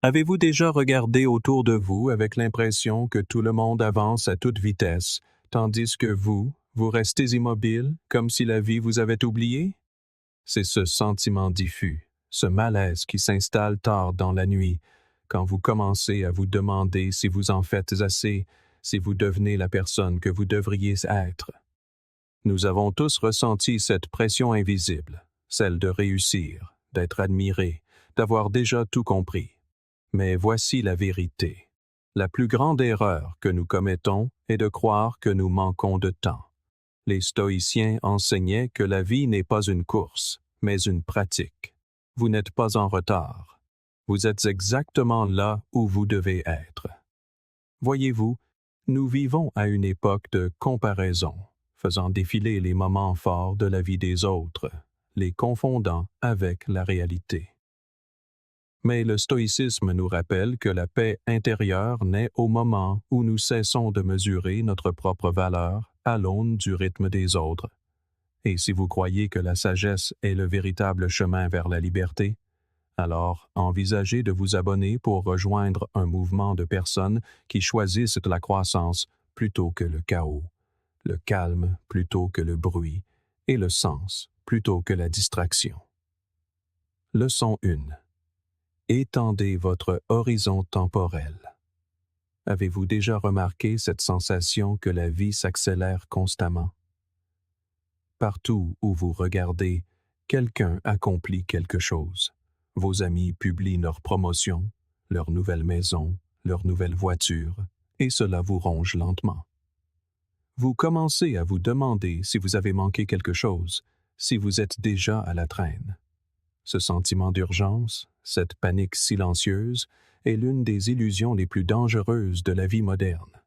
Avez-vous déjà regardé autour de vous avec l'impression que tout le monde avance à toute vitesse, tandis que vous restez immobile, comme si la vie vous avait oublié? C'est ce sentiment diffus, ce malaise qui s'installe tard dans la nuit, quand vous commencez à vous demander si vous en faites assez, si vous devenez la personne que vous devriez être. Nous avons tous ressenti cette pression invisible, celle de réussir, d'être admiré, d'avoir déjà tout compris. Mais voici la vérité. La plus grande erreur que nous commettons est de croire que nous manquons de temps. Les stoïciens enseignaient que la vie n'est pas une course, mais une pratique. Vous n'êtes pas en retard. Vous êtes exactement là où vous devez être. Voyez-vous, nous vivons à une époque de comparaison, faisant défiler les moments forts de la vie des autres, les confondant avec la réalité. Mais le stoïcisme nous rappelle que la paix intérieure naît au moment où nous cessons de mesurer notre propre valeur à l'aune du rythme des autres. Et si vous croyez que la sagesse est le véritable chemin vers la liberté, alors envisagez de vous abonner pour rejoindre un mouvement de personnes qui choisissent la croissance plutôt que le chaos, le calme plutôt que le bruit, et le sens plutôt que la distraction. Leçon 1. Étendez votre horizon temporel. Avez-vous déjà remarqué cette sensation que la vie s'accélère constamment? Partout où vous regardez, quelqu'un accomplit quelque chose. Vos amis publient leurs promotions, leur nouvelle maison, leur nouvelle voiture, et cela vous ronge lentement. Vous commencez à vous demander si vous avez manqué quelque chose, si vous êtes déjà à la traîne. Ce sentiment d'urgence, cette panique silencieuse, est l'une des illusions les plus dangereuses de la vie moderne.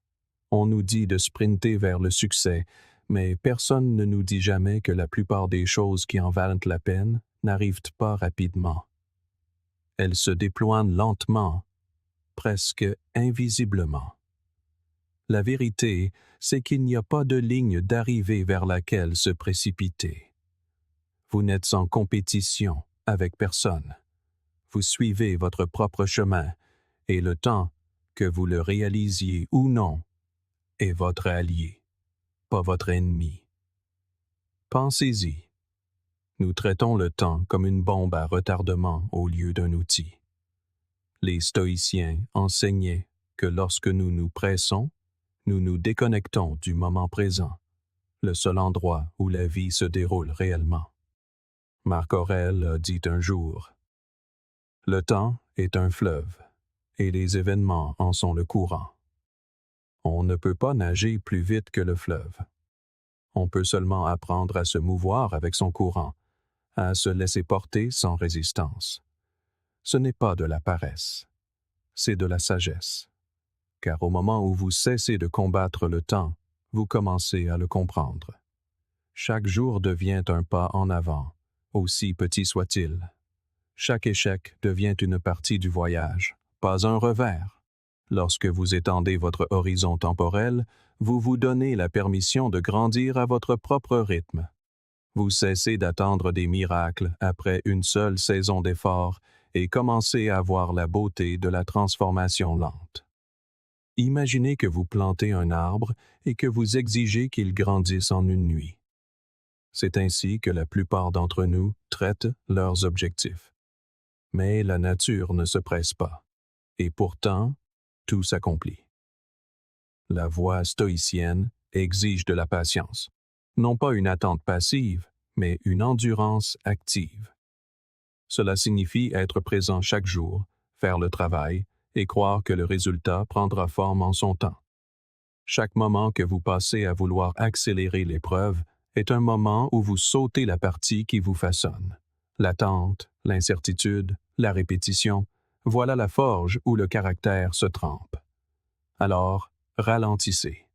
On nous dit de sprinter vers le succès, mais personne ne nous dit jamais que la plupart des choses qui en valent la peine n'arrivent pas rapidement. Elles se déploient lentement, presque invisiblement. La vérité, c'est qu'il n'y a pas de ligne d'arrivée vers laquelle se précipiter. Vous n'êtes en compétition avec personne. Vous suivez votre propre chemin, et le temps, que vous le réalisiez ou non, est votre allié, pas votre ennemi. Pensez-y. Nous traitons le temps comme une bombe à retardement au lieu d'un outil. Les stoïciens enseignaient que lorsque nous nous pressons, nous nous déconnectons du moment présent, le seul endroit où la vie se déroule réellement. Marc Aurèle a dit un jour: « Le temps est un fleuve, et les événements en sont le courant. On ne peut pas nager plus vite que le fleuve. On peut seulement apprendre à se mouvoir avec son courant, à se laisser porter sans résistance. Ce n'est pas de la paresse, c'est de la sagesse. Car au moment où vous cessez de combattre le temps, vous commencez à le comprendre. Chaque jour devient un pas en avant, aussi petit soit-il. Chaque échec devient une partie du voyage, pas un revers. Lorsque vous étendez votre horizon temporel, vous vous donnez la permission de grandir à votre propre rythme. Vous cessez d'attendre des miracles après une seule saison d'efforts et commencez à voir la beauté de la transformation lente. Imaginez que vous plantez un arbre et que vous exigez qu'il grandisse en une nuit. C'est ainsi que la plupart d'entre nous traitent leurs objectifs. Mais la nature ne se presse pas, et pourtant, tout s'accomplit. La voie stoïcienne exige de la patience, non pas une attente passive, mais une endurance active. Cela signifie être présent chaque jour, faire le travail et croire que le résultat prendra forme en son temps. Chaque moment que vous passez à vouloir accélérer l'épreuve est un moment où vous sautez la partie qui vous façonne. L'attente, l'incertitude, la répétition, voilà la forge où le caractère se trempe. Alors, ralentissez.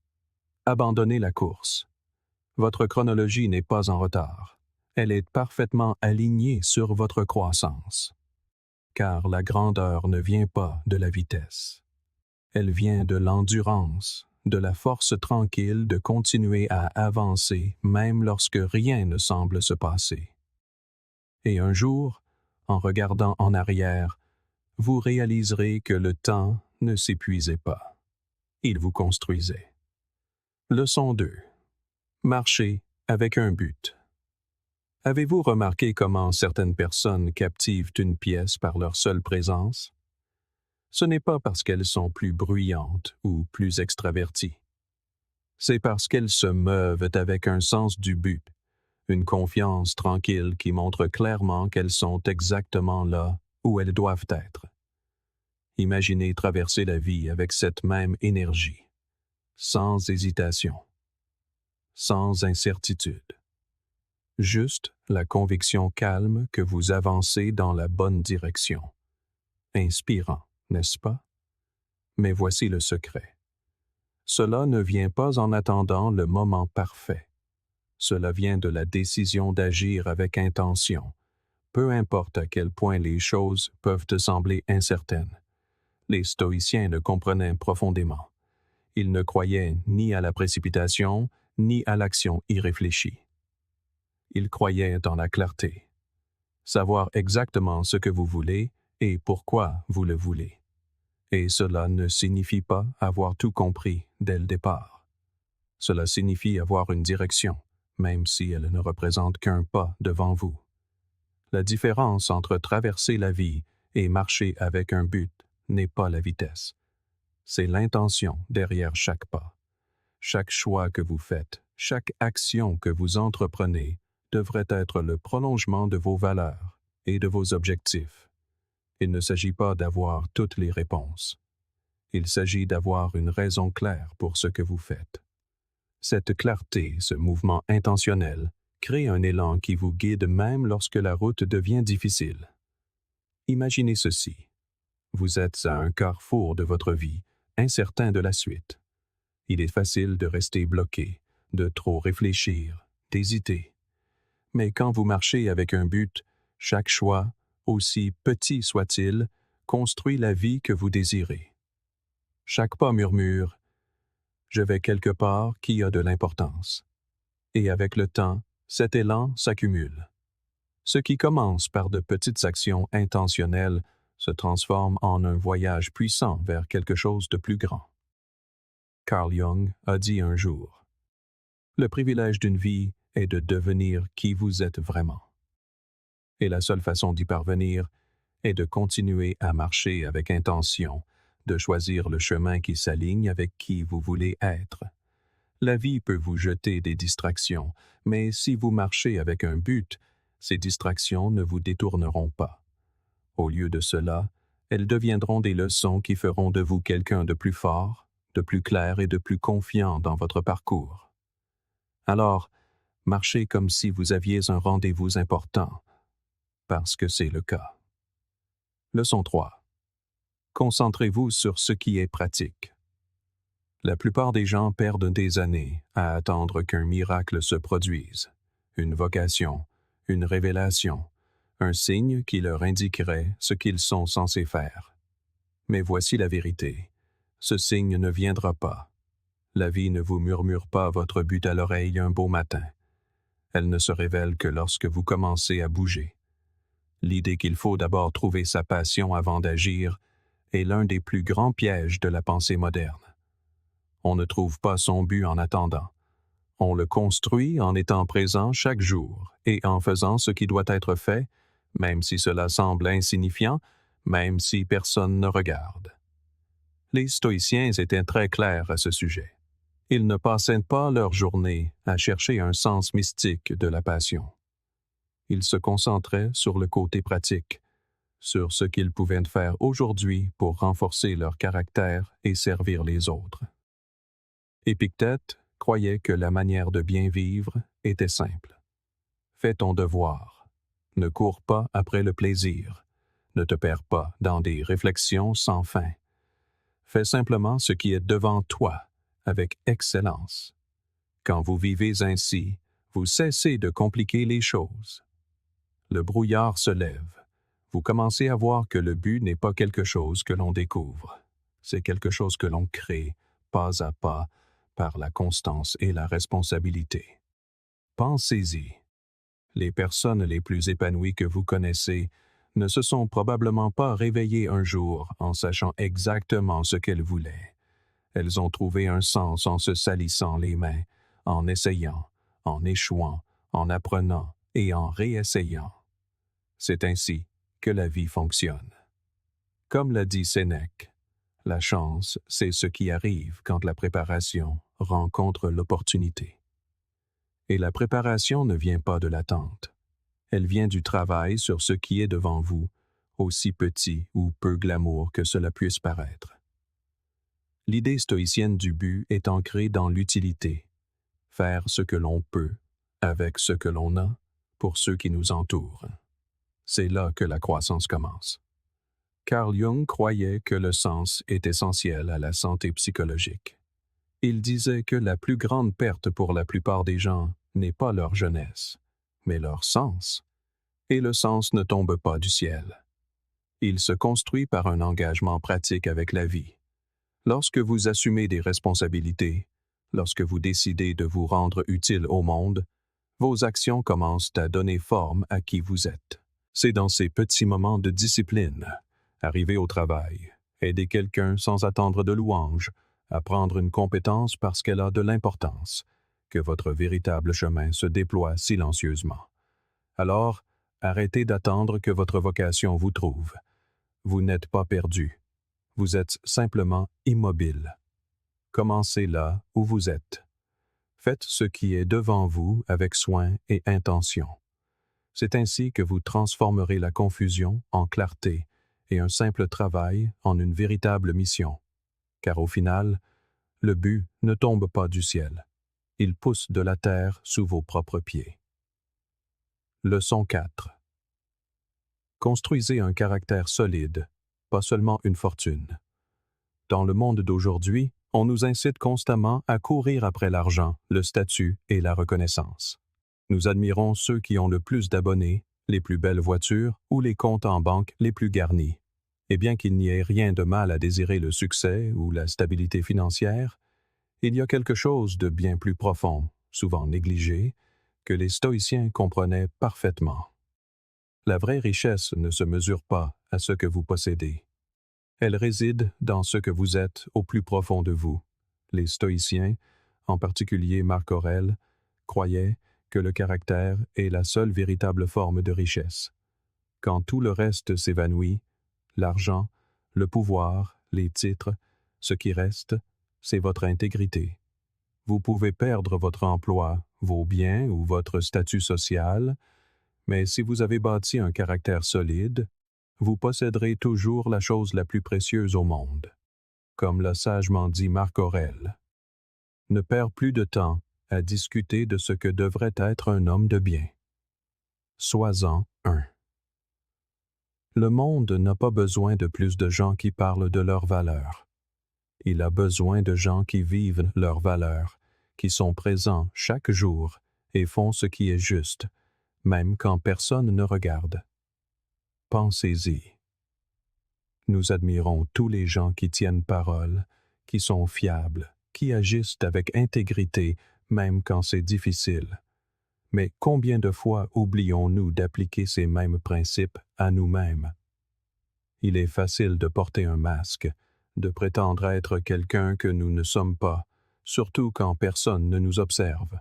Abandonnez la course. Votre chronologie n'est pas en retard. Elle est parfaitement alignée sur votre croissance. Car la grandeur ne vient pas de la vitesse. Elle vient de l'endurance, de la force tranquille de continuer à avancer même lorsque rien ne semble se passer. Et un jour, en regardant en arrière, vous réaliserez que le temps ne s'épuisait pas. Il vous construisait. Leçon 2. Marcher avec un but. Avez-vous remarqué comment certaines personnes captivent une pièce par leur seule présence? Ce n'est pas parce qu'elles sont plus bruyantes ou plus extraverties. C'est parce qu'elles se meuvent avec un sens du but, une confiance tranquille qui montre clairement qu'elles sont exactement là où elles doivent être. Imaginez traverser la vie avec cette même énergie, sans hésitation, sans incertitude. Juste la conviction calme que vous avancez dans la bonne direction. Inspirant, n'est-ce pas? Mais voici le secret. Cela ne vient pas en attendant le moment parfait. Cela vient de la décision d'agir avec intention, peu importe à quel point les choses peuvent te sembler incertaines. Les stoïciens le comprenaient profondément. Ils ne croyaient ni à la précipitation, ni à l'action irréfléchie. Ils croyaient dans la clarté. Savoir exactement ce que vous voulez et pourquoi vous le voulez. Et cela ne signifie pas avoir tout compris dès le départ. Cela signifie avoir une direction, même si elle ne représente qu'un pas devant vous. La différence entre traverser la vie et marcher avec un but n'est pas la vitesse. C'est l'intention derrière chaque pas. Chaque choix que vous faites, chaque action que vous entreprenez devrait être le prolongement de vos valeurs et de vos objectifs. Il ne s'agit pas d'avoir toutes les réponses. Il s'agit d'avoir une raison claire pour ce que vous faites. Cette clarté, ce mouvement intentionnel, crée un élan qui vous guide même lorsque la route devient difficile. Imaginez ceci. Vous êtes à un carrefour de votre vie, incertain de la suite. Il est facile de rester bloqué, de trop réfléchir, d'hésiter. Mais quand vous marchez avec un but, chaque choix, aussi petit soit-il, construit la vie que vous désirez. Chaque pas murmure « Je vais quelque part qui a de l'importance ». Et avec le temps, cet élan s'accumule. Ce qui commence par de petites actions intentionnelles se transforme en un voyage puissant vers quelque chose de plus grand. Carl Jung a dit un jour, « Le privilège d'une vie est de devenir qui vous êtes vraiment. » Et la seule façon d'y parvenir est de continuer à marcher avec intention, de choisir le chemin qui s'aligne avec qui vous voulez être. La vie peut vous jeter des distractions, mais si vous marchez avec un but, ces distractions ne vous détourneront pas. Au lieu de cela, elles deviendront des leçons qui feront de vous quelqu'un de plus fort, de plus clair et de plus confiant dans votre parcours. Alors, marchez comme si vous aviez un rendez-vous important, parce que c'est le cas. Leçon 3. Concentrez-vous sur ce qui est pratique. La plupart des gens perdent des années à attendre qu'un miracle se produise, une vocation, une révélation, un signe qui leur indiquerait ce qu'ils sont censés faire. Mais voici la vérité. Ce signe ne viendra pas. La vie ne vous murmure pas votre but à l'oreille un beau matin. Elle ne se révèle que lorsque vous commencez à bouger. L'idée qu'il faut d'abord trouver sa passion avant d'agir est l'un des plus grands pièges de la pensée moderne. On ne trouve pas son but en attendant. On le construit en étant présent chaque jour et en faisant ce qui doit être fait, même si cela semble insignifiant, même si personne ne regarde. Les stoïciens étaient très clairs à ce sujet. Ils ne passaient pas leur journée à chercher un sens mystique de la passion. Ils se concentraient sur le côté pratique, sur ce qu'ils pouvaient faire aujourd'hui pour renforcer leur caractère et servir les autres. Épictète croyait que la manière de bien vivre était simple. Fais ton devoir. Ne cours pas après le plaisir. Ne te perds pas dans des réflexions sans fin. Fais simplement ce qui est devant toi, avec excellence. Quand vous vivez ainsi, vous cessez de compliquer les choses. Le brouillard se lève. Vous commencez à voir que le but n'est pas quelque chose que l'on découvre. C'est quelque chose que l'on crée, pas à pas, par la constance et la responsabilité. Pensez-y. Les personnes les plus épanouies que vous connaissez ne se sont probablement pas réveillées un jour en sachant exactement ce qu'elles voulaient. Elles ont trouvé un sens en se salissant les mains, en essayant, en échouant, en apprenant et en réessayant. C'est ainsi que la vie fonctionne. Comme l'a dit Sénèque, la chance, c'est ce qui arrive quand la préparation rencontre l'opportunité. Et la préparation ne vient pas de l'attente. Elle vient du travail sur ce qui est devant vous, aussi petit ou peu glamour que cela puisse paraître. L'idée stoïcienne du but est ancrée dans l'utilité. Faire ce que l'on peut, avec ce que l'on a, pour ceux qui nous entourent. C'est là que la croissance commence. Carl Jung croyait que le sens est essentiel à la santé psychologique. Il disait que la plus grande perte pour la plupart des gens n'est pas leur jeunesse, mais leur sens. Et le sens ne tombe pas du ciel. Il se construit par un engagement pratique avec la vie. Lorsque vous assumez des responsabilités, lorsque vous décidez de vous rendre utile au monde, vos actions commencent à donner forme à qui vous êtes. C'est dans ces petits moments de discipline, arriver au travail, aider quelqu'un sans attendre de louanges, apprendre une compétence parce qu'elle a de l'importance, que votre véritable chemin se déploie silencieusement. Alors, arrêtez d'attendre que votre vocation vous trouve. Vous n'êtes pas perdu. Vous êtes simplement immobile. Commencez là où vous êtes. Faites ce qui est devant vous avec soin et intention. C'est ainsi que vous transformerez la confusion en clarté et un simple travail en une véritable mission. Car au final, le but ne tombe pas du ciel. Il pousse de la terre sous vos propres pieds. Leçon 4. Construisez un caractère solide, pas seulement une fortune. Dans le monde d'aujourd'hui, on nous incite constamment à courir après l'argent, le statut et la reconnaissance. Nous admirons ceux qui ont le plus d'abonnés, les plus belles voitures ou les comptes en banque les plus garnis. Et bien qu'il n'y ait rien de mal à désirer le succès ou la stabilité financière, il y a quelque chose de bien plus profond, souvent négligé, que les stoïciens comprenaient parfaitement. La vraie richesse ne se mesure pas à ce que vous possédez. Elle réside dans ce que vous êtes au plus profond de vous. Les stoïciens, en particulier Marc Aurèle, croyaient que le caractère est la seule véritable forme de richesse. Quand tout le reste s'évanouit, l'argent, le pouvoir, les titres, ce qui reste, c'est votre intégrité. Vous pouvez perdre votre emploi, vos biens ou votre statut social, mais si vous avez bâti un caractère solide, vous posséderez toujours la chose la plus précieuse au monde. Comme l'a sagement dit Marc Aurèle, « Ne perds plus de temps à discuter de ce que devrait être un homme de bien. Sois-en un. » Le monde n'a pas besoin de plus de gens qui parlent de leurs valeurs. Il a besoin de gens qui vivent leurs valeurs, qui sont présents chaque jour et font ce qui est juste, même quand personne ne regarde. Pensez-y. Nous admirons tous les gens qui tiennent parole, qui sont fiables, qui agissent avec intégrité, même quand c'est difficile. Mais combien de fois oublions-nous d'appliquer ces mêmes principes à nous-mêmes? Il est facile de porter un masque, de prétendre être quelqu'un que nous ne sommes pas, surtout quand personne ne nous observe.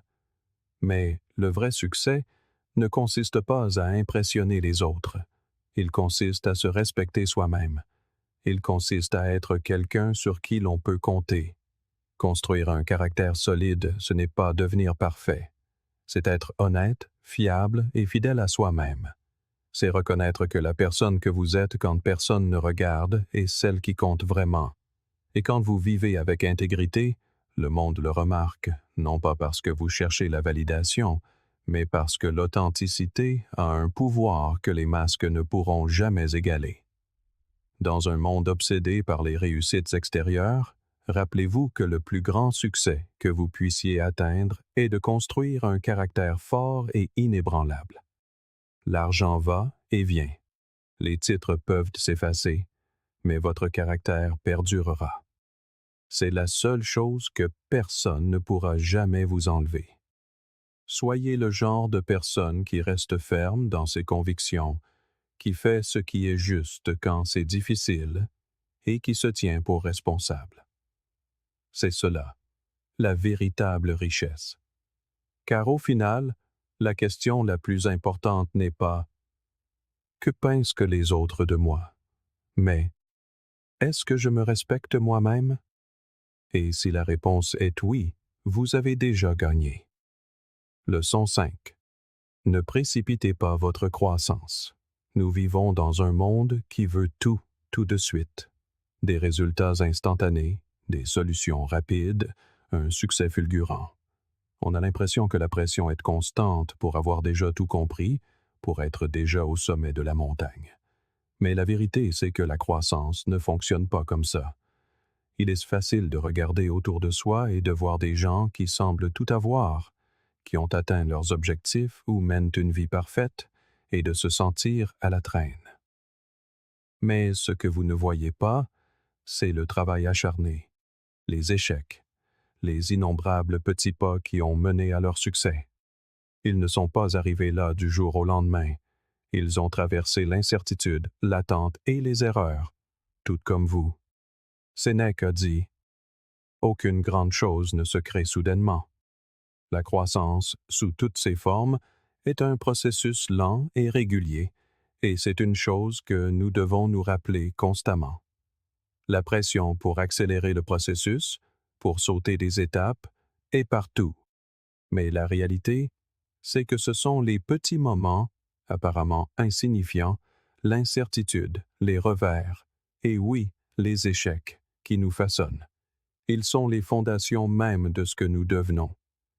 Mais le vrai succès ne consiste pas à impressionner les autres. Il consiste à se respecter soi-même. Il consiste à être quelqu'un sur qui l'on peut compter. Construire un caractère solide, ce n'est pas devenir parfait. C'est être honnête, fiable et fidèle à soi-même. C'est reconnaître que la personne que vous êtes quand personne ne regarde est celle qui compte vraiment. Et quand vous vivez avec intégrité, le monde le remarque, non pas parce que vous cherchez la validation, mais parce que l'authenticité a un pouvoir que les masques ne pourront jamais égaler. Dans un monde obsédé par les réussites extérieures, rappelez-vous que le plus grand succès que vous puissiez atteindre est de construire un caractère fort et inébranlable. L'argent va et vient. Les titres peuvent s'effacer, mais votre caractère perdurera. C'est la seule chose que personne ne pourra jamais vous enlever. Soyez le genre de personne qui reste ferme dans ses convictions, qui fait ce qui est juste quand c'est difficile et qui se tient pour responsable. C'est cela, la véritable richesse. Car au final, la question la plus importante n'est pas « Que pensent que les autres de moi ?» mais « Est-ce que je me respecte moi-même ?» Et si la réponse est oui, vous avez déjà gagné. Leçon 5. Ne précipitez pas votre croissance. Nous vivons dans un monde qui veut tout de suite. Des résultats instantanés, des solutions rapides, un succès fulgurant. On a l'impression que la pression est constante pour avoir déjà tout compris, pour être déjà au sommet de la montagne. Mais la vérité, c'est que la croissance ne fonctionne pas comme ça. Il est facile de regarder autour de soi et de voir des gens qui semblent tout avoir, qui ont atteint leurs objectifs ou mènent une vie parfaite, et de se sentir à la traîne. Mais ce que vous ne voyez pas, c'est le travail acharné, les échecs, les innombrables petits pas qui ont mené à leur succès. Ils ne sont pas arrivés là du jour au lendemain. Ils ont traversé l'incertitude, l'attente et les erreurs, tout comme vous. Sénèque a dit « Aucune grande chose ne se crée soudainement. » La croissance, sous toutes ses formes, est un processus lent et régulier, et c'est une chose que nous devons nous rappeler constamment. La pression pour accélérer le processus, pour sauter des étapes, est partout. Mais la réalité, c'est que ce sont les petits moments, apparemment insignifiants, l'incertitude, les revers, et oui, les échecs, qui nous façonnent. Ils sont les fondations mêmes de ce que nous devenons.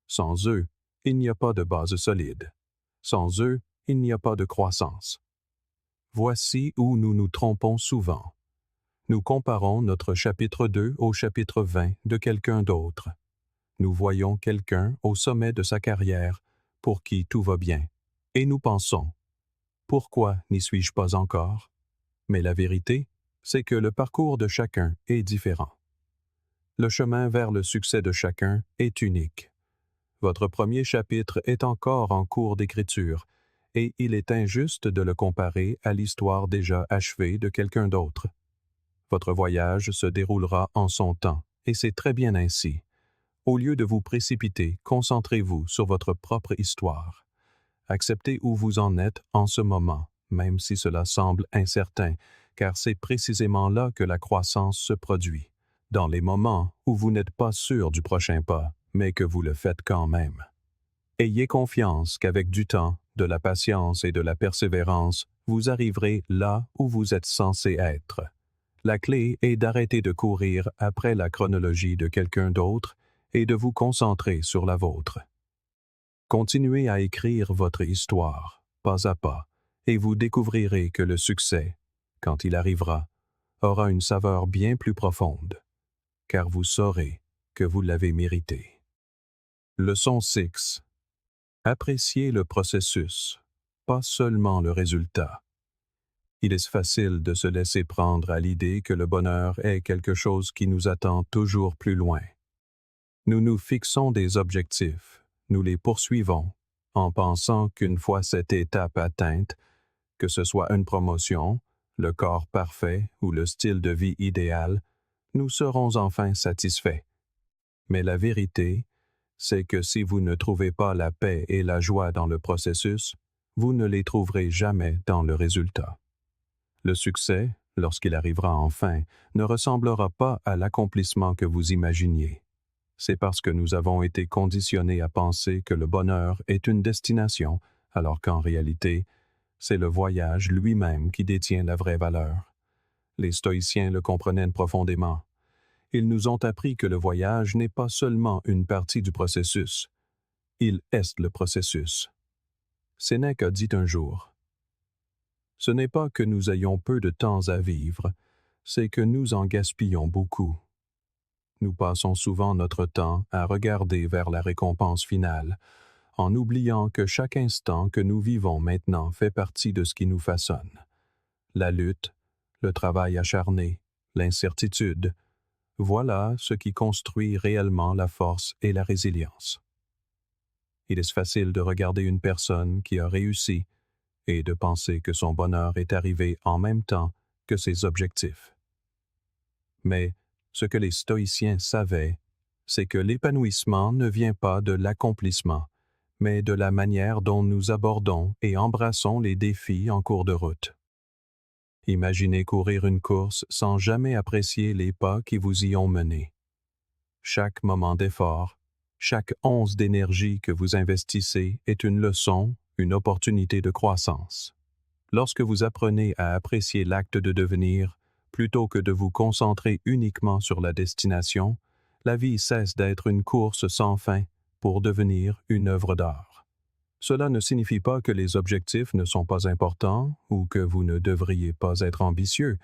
Sans eux, il n'y a pas de base solide. Sans eux, il n'y a pas de croissance. Voici où nous nous trompons souvent. Nous comparons notre chapitre 2 au chapitre 20 de quelqu'un d'autre. Nous voyons quelqu'un au sommet de sa carrière, pour qui tout va bien, et nous pensons « Pourquoi n'y suis-je pas encore ?» Mais la vérité, c'est que le parcours de chacun est différent. Le chemin vers le succès de chacun est unique. Votre premier chapitre est encore en cours d'écriture, et il est injuste de le comparer à l'histoire déjà achevée de quelqu'un d'autre. Votre voyage se déroulera en son temps, et c'est très bien ainsi. Au lieu de vous précipiter, concentrez-vous sur votre propre histoire. Acceptez où vous en êtes en ce moment, même si cela semble incertain, car c'est précisément là que la croissance se produit, dans les moments où vous n'êtes pas sûr du prochain pas, mais que vous le faites quand même. Ayez confiance qu'avec du temps, de la patience et de la persévérance, vous arriverez là où vous êtes censé être. La clé est d'arrêter de courir après la chronologie de quelqu'un d'autre et de vous concentrer sur la vôtre. Continuez à écrire votre histoire, pas à pas, et vous découvrirez que le succès, quand il arrivera, aura une saveur bien plus profonde, car vous saurez que vous l'avez mérité. Leçon 6. Appréciez le processus, pas seulement le résultat. Il est facile de se laisser prendre à l'idée que le bonheur est quelque chose qui nous attend toujours plus loin. Nous nous fixons des objectifs, nous les poursuivons, en pensant qu'une fois cette étape atteinte, que ce soit une promotion, le corps parfait ou le style de vie idéal, nous serons enfin satisfaits. Mais la vérité, c'est que si vous ne trouvez pas la paix et la joie dans le processus, vous ne les trouverez jamais dans le résultat. Le succès, lorsqu'il arrivera enfin, ne ressemblera pas à l'accomplissement que vous imaginiez. C'est parce que nous avons été conditionnés à penser que le bonheur est une destination, alors qu'en réalité, c'est le voyage lui-même qui détient la vraie valeur. Les stoïciens le comprenaient profondément. Ils nous ont appris que le voyage n'est pas seulement une partie du processus. Il est le processus. Sénèque a dit un jour, « Ce n'est pas que nous ayons peu de temps à vivre, c'est que nous en gaspillons beaucoup. » Nous passons souvent notre temps à regarder vers la récompense finale, en oubliant que chaque instant que nous vivons maintenant fait partie de ce qui nous façonne. La lutte, le travail acharné, l'incertitude, voilà ce qui construit réellement la force et la résilience. Il est facile de regarder une personne qui a réussi et de penser que son bonheur est arrivé en même temps que ses objectifs. Mais ce que les stoïciens savaient, c'est que l'épanouissement ne vient pas de l'accomplissement, mais de la manière dont nous abordons et embrassons les défis en cours de route. Imaginez courir une course sans jamais apprécier les pas qui vous y ont mené. Chaque moment d'effort, chaque once d'énergie que vous investissez est une leçon, une opportunité de croissance. Lorsque vous apprenez à apprécier l'acte de devenir, plutôt que de vous concentrer uniquement sur la destination, la vie cesse d'être une course sans fin pour devenir une œuvre d'art. Cela ne signifie pas que les objectifs ne sont pas importants ou que vous ne devriez pas être ambitieux,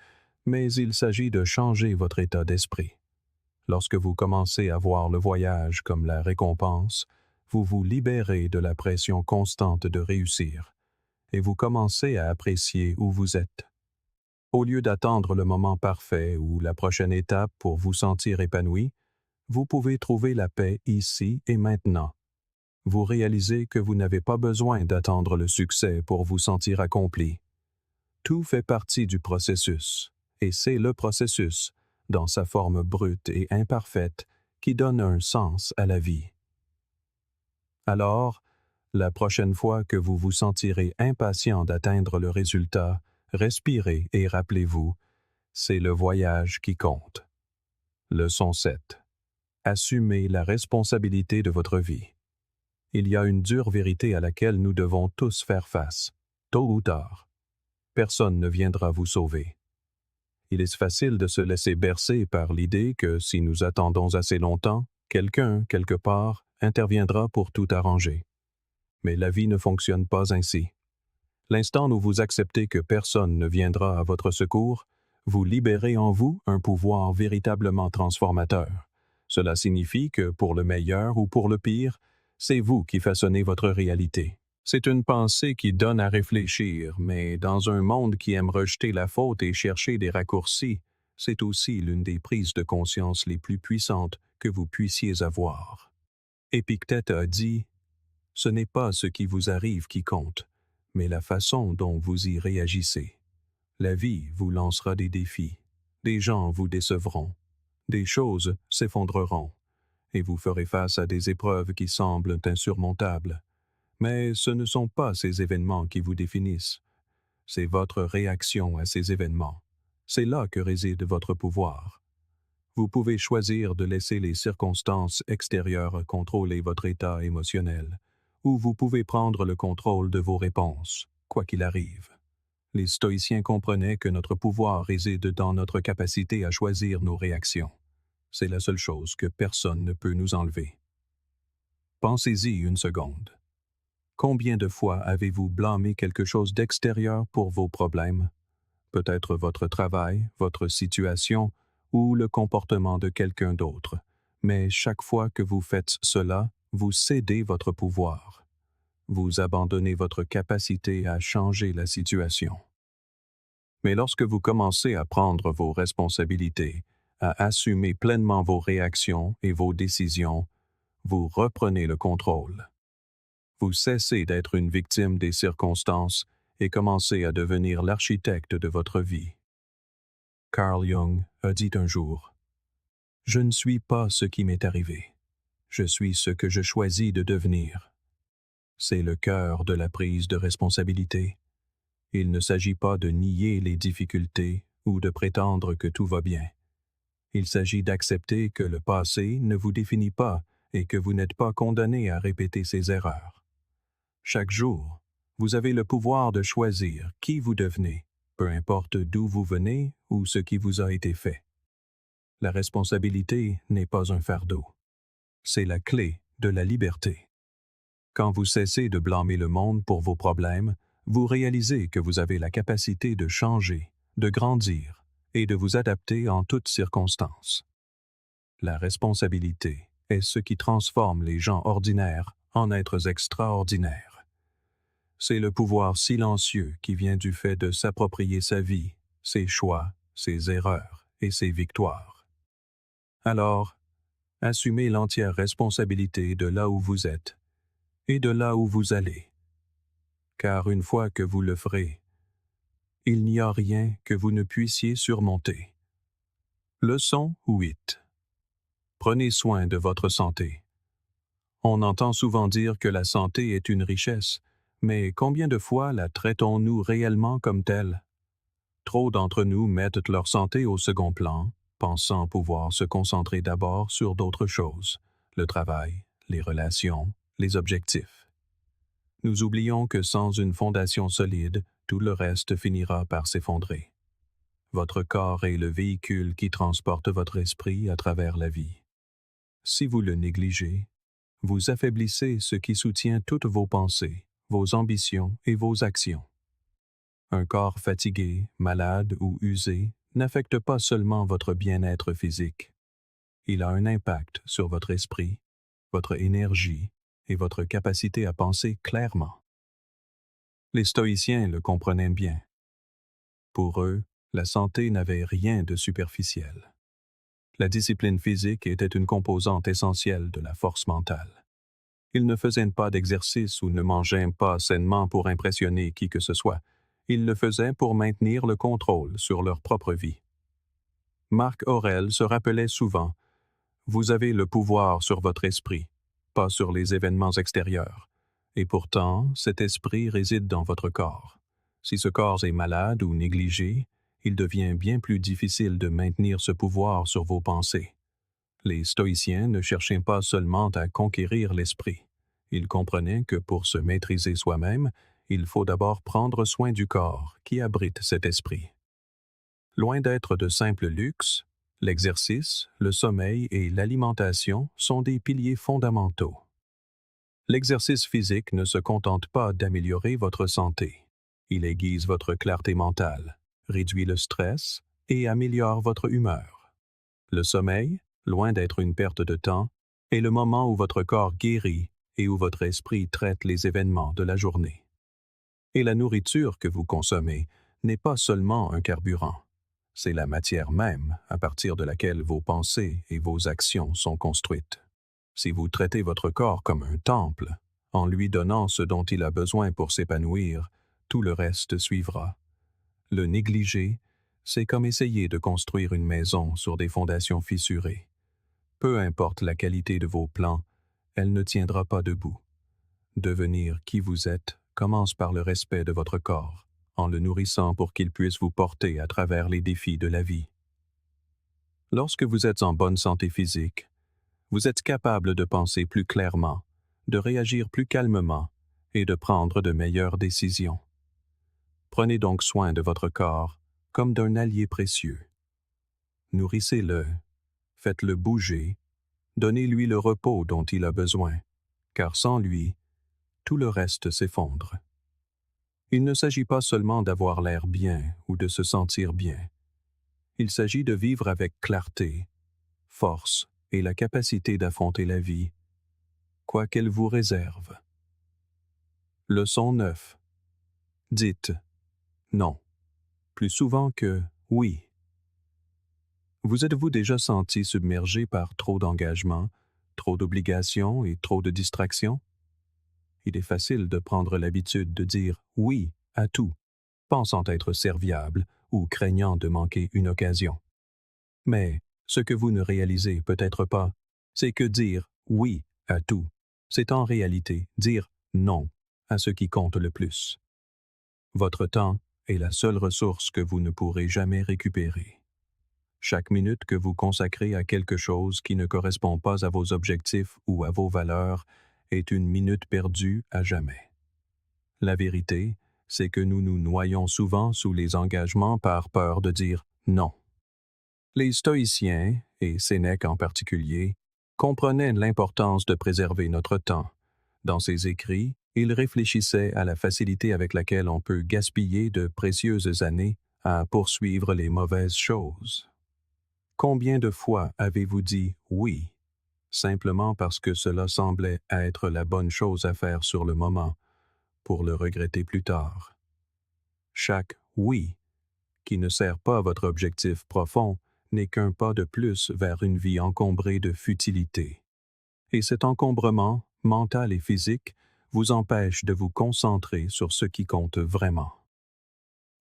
mais il s'agit de changer votre état d'esprit. Lorsque vous commencez à voir le voyage comme la récompense, vous vous libérez de la pression constante de réussir et vous commencez à apprécier où vous êtes. Au lieu d'attendre le moment parfait ou la prochaine étape pour vous sentir épanoui, vous pouvez trouver la paix ici et maintenant. Vous réalisez que vous n'avez pas besoin d'attendre le succès pour vous sentir accompli. Tout fait partie du processus, et c'est le processus, dans sa forme brute et imparfaite, qui donne un sens à la vie. Alors, la prochaine fois que vous vous sentirez impatient d'atteindre le résultat, respirez et rappelez-vous, c'est le voyage qui compte. Leçon 7. Assumez la responsabilité de votre vie. Il y a une dure vérité à laquelle nous devons tous faire face, tôt ou tard. Personne ne viendra vous sauver. Il est facile de se laisser bercer par l'idée que si nous attendons assez longtemps, quelqu'un, quelque part, interviendra pour tout arranger. Mais la vie ne fonctionne pas ainsi. L'instant où vous acceptez que personne ne viendra à votre secours, vous libérez en vous un pouvoir véritablement transformateur. Cela signifie que, pour le meilleur ou pour le pire, c'est vous qui façonnez votre réalité. C'est une pensée qui donne à réfléchir, mais dans un monde qui aime rejeter la faute et chercher des raccourcis, c'est aussi l'une des prises de conscience les plus puissantes que vous puissiez avoir. Épictète a dit « Ce n'est pas ce qui vous arrive qui compte, mais la façon dont vous y réagissez. La vie vous lancera des défis, des gens vous décevront, des choses s'effondreront, et vous ferez face à des épreuves qui semblent insurmontables. Mais ce ne sont pas ces événements qui vous définissent. C'est votre réaction à ces événements. C'est là que réside votre pouvoir. Vous pouvez choisir de laisser les circonstances extérieures contrôler votre état émotionnel, ou vous pouvez prendre le contrôle de vos réponses, quoi qu'il arrive. Les stoïciens comprenaient que notre pouvoir réside dans notre capacité à choisir nos réactions. C'est la seule chose que personne ne peut nous enlever. Pensez-y une seconde. Combien de fois avez-vous blâmé quelque chose d'extérieur pour vos problèmes? Peut-être votre travail, votre situation ou le comportement de quelqu'un d'autre. Mais chaque fois que vous faites cela, vous cédez votre pouvoir. Vous abandonnez votre capacité à changer la situation. Mais lorsque vous commencez à prendre vos responsabilités, à assumer pleinement vos réactions et vos décisions, vous reprenez le contrôle. Vous cessez d'être une victime des circonstances et commencez à devenir l'architecte de votre vie. Carl Jung a dit un jour, « Je ne suis pas ce qui m'est arrivé. Je suis ce que je choisis de devenir. » C'est le cœur de la prise de responsabilité. Il ne s'agit pas de nier les difficultés ou de prétendre que tout va bien. Il s'agit d'accepter que le passé ne vous définit pas et que vous n'êtes pas condamné à répéter ses erreurs. Chaque jour, vous avez le pouvoir de choisir qui vous devenez, peu importe d'où vous venez ou ce qui vous a été fait. La responsabilité n'est pas un fardeau. C'est la clé de la liberté. Quand vous cessez de blâmer le monde pour vos problèmes, vous réalisez que vous avez la capacité de changer, de grandir et de vous adapter en toutes circonstances. La responsabilité est ce qui transforme les gens ordinaires en êtres extraordinaires. C'est le pouvoir silencieux qui vient du fait de s'approprier sa vie, ses choix, ses erreurs et ses victoires. Alors, assumez l'entière responsabilité de là où vous êtes et de là où vous allez. car une fois que vous le ferez, il n'y a rien que vous ne puissiez surmonter. Leçon 8. Prenez soin de votre santé. On entend souvent dire que la santé est une richesse, mais combien de fois la traitons-nous réellement comme telle? Trop d'entre nous mettent leur santé au second plan, pensant pouvoir se concentrer d'abord sur d'autres choses, le travail, les relations, les objectifs. Nous oublions que sans une fondation solide, tout le reste finira par s'effondrer. Votre corps est le véhicule qui transporte votre esprit à travers la vie. Si vous le négligez, vous affaiblissez ce qui soutient toutes vos pensées, vos ambitions et vos actions. Un corps fatigué, malade ou usé n'affecte pas seulement votre bien-être physique. Il a un impact sur votre esprit, votre énergie et votre capacité à penser clairement. Les stoïciens le comprenaient bien. Pour eux, la santé n'avait rien de superficiel. La discipline physique était une composante essentielle de la force mentale. Ils ne faisaient pas d'exercice ou ne mangeaient pas sainement pour impressionner qui que ce soit. Ils le faisaient pour maintenir le contrôle sur leur propre vie. Marc Aurèle se rappelait souvent « Vous avez le pouvoir sur votre esprit, pas sur les événements extérieurs. Et pourtant, cet esprit réside dans votre corps. Si ce corps est malade ou négligé, il devient bien plus difficile de maintenir ce pouvoir sur vos pensées. » Les stoïciens ne cherchaient pas seulement à conquérir l'esprit. Ils comprenaient que pour se maîtriser soi-même, il faut d'abord prendre soin du corps qui abrite cet esprit. Loin d'être de simples luxes, l'exercice, le sommeil et l'alimentation sont des piliers fondamentaux. L'exercice physique ne se contente pas d'améliorer votre santé. Il aiguise votre clarté mentale, réduit le stress et améliore votre humeur. Le sommeil, loin d'être une perte de temps, est le moment où votre corps guérit et où votre esprit traite les événements de la journée. Et la nourriture que vous consommez n'est pas seulement un carburant. C'est la matière même à partir de laquelle vos pensées et vos actions sont construites. Si vous traitez votre corps comme un temple, en lui donnant ce dont il a besoin pour s'épanouir, tout le reste suivra. Le négliger, c'est comme essayer de construire une maison sur des fondations fissurées. Peu importe la qualité de vos plans, elle ne tiendra pas debout. Devenir qui vous êtes commence par le respect de votre corps, en le nourrissant pour qu'il puisse vous porter à travers les défis de la vie. Lorsque vous êtes en bonne santé physique, vous êtes capable de penser plus clairement, de réagir plus calmement et de prendre de meilleures décisions. Prenez donc soin de votre corps comme d'un allié précieux. Nourrissez-le, faites-le bouger, donnez-lui le repos dont il a besoin, car sans lui, tout le reste s'effondre. Il ne s'agit pas seulement d'avoir l'air bien ou de se sentir bien. Il s'agit de vivre avec clarté, force et la capacité d'affronter la vie, quoi qu'elle vous réserve. Leçon 9. Dites non, plus souvent que oui. Vous êtes-vous déjà senti submergé par trop d'engagement, trop d'obligations et trop de distractions? Il est facile de prendre l'habitude de dire oui à tout, pensant être serviable ou craignant de manquer une occasion. Mais ce que vous ne réalisez peut-être pas, c'est que dire oui à tout, c'est en réalité dire non à ce qui compte le plus. Votre temps est la seule ressource que vous ne pourrez jamais récupérer. Chaque minute que vous consacrez à quelque chose qui ne correspond pas à vos objectifs ou à vos valeurs est une minute perdue à jamais. La vérité, c'est que nous nous noyons souvent sous les engagements par peur de dire non. Les stoïciens, et Sénèque en particulier, comprenaient l'importance de préserver notre temps. Dans ses écrits, il réfléchissait à la facilité avec laquelle on peut gaspiller de précieuses années à poursuivre les mauvaises choses. Combien de fois avez-vous dit « oui » simplement parce que cela semblait être la bonne chose à faire sur le moment, pour le regretter plus tard? Chaque « oui » qui ne sert pas à votre objectif profond n'est qu'un pas de plus vers une vie encombrée de futilité. Et cet encombrement, mental et physique, vous empêche de vous concentrer sur ce qui compte vraiment.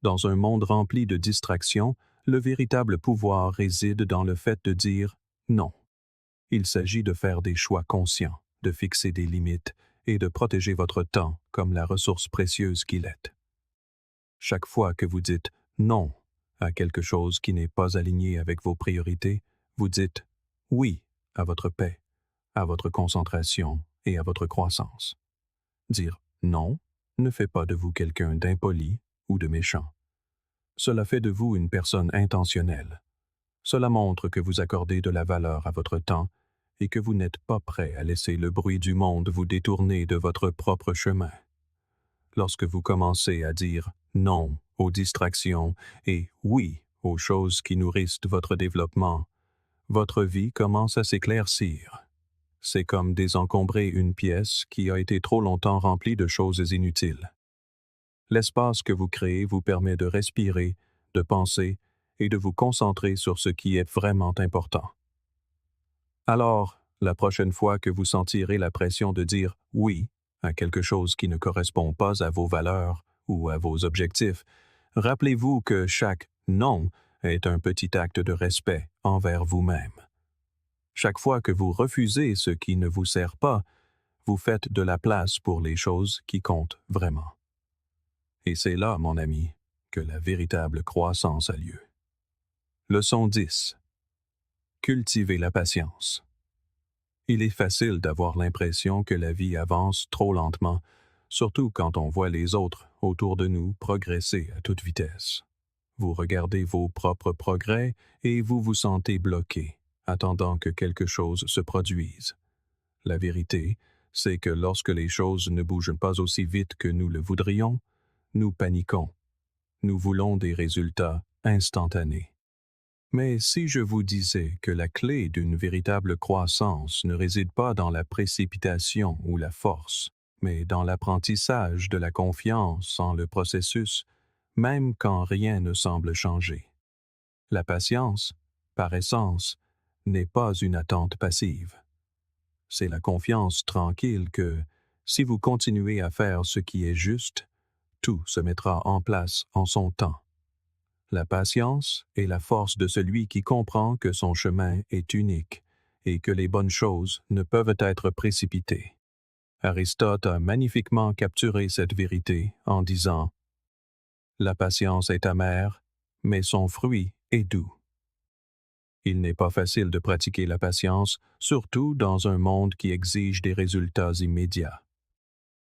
Dans un monde rempli de distractions, le véritable pouvoir réside dans le fait de dire non. Il s'agit de faire des choix conscients, de fixer des limites et de protéger votre temps comme la ressource précieuse qu'il est. Chaque fois que vous dites non à quelque chose qui n'est pas aligné avec vos priorités, vous dites oui à votre paix, à votre concentration et à votre croissance. Dire non ne fait pas de vous quelqu'un d'impoli ou de méchant. Cela fait de vous une personne intentionnelle. Cela montre que vous accordez de la valeur à votre temps et que vous n'êtes pas prêt à laisser le bruit du monde vous détourner de votre propre chemin. Lorsque vous commencez à dire non aux distractions et oui aux choses qui nourrissent votre développement, votre vie commence à s'éclaircir. C'est comme désencombrer une pièce qui a été trop longtemps remplie de choses inutiles. L'espace que vous créez vous permet de respirer, de penser et de vous concentrer sur ce qui est vraiment important. Alors, la prochaine fois que vous sentirez la pression de dire oui à quelque chose qui ne correspond pas à vos valeurs ou à vos objectifs, rappelez-vous que chaque non est un petit acte de respect envers vous-même. Chaque fois que vous refusez ce qui ne vous sert pas, vous faites de la place pour les choses qui comptent vraiment. Et c'est là, mon ami, que la véritable croissance a lieu. Leçon 10. Cultivez la patience. Il est facile d'avoir l'impression que la vie avance trop lentement, surtout quand on voit les autres autour de nous progresser à toute vitesse. Vous regardez vos propres progrès et vous vous sentez bloqué, attendant que quelque chose se produise. La vérité, c'est que lorsque les choses ne bougent pas aussi vite que nous le voudrions, nous paniquons. Nous voulons des résultats instantanés. Mais si je vous disais que la clé d'une véritable croissance ne réside pas dans la précipitation ou la force, mais dans l'apprentissage de la confiance en le processus, même quand rien ne semble changer. La patience, par essence, n'est pas une attente passive. C'est la confiance tranquille que, si vous continuez à faire ce qui est juste, tout se mettra en place en son temps. La patience est la force de celui qui comprend que son chemin est unique et que les bonnes choses ne peuvent être précipitées. Aristote a magnifiquement capturé cette vérité en disant « La patience est amère, mais son fruit est doux. » Il n'est pas facile de pratiquer la patience, surtout dans un monde qui exige des résultats immédiats.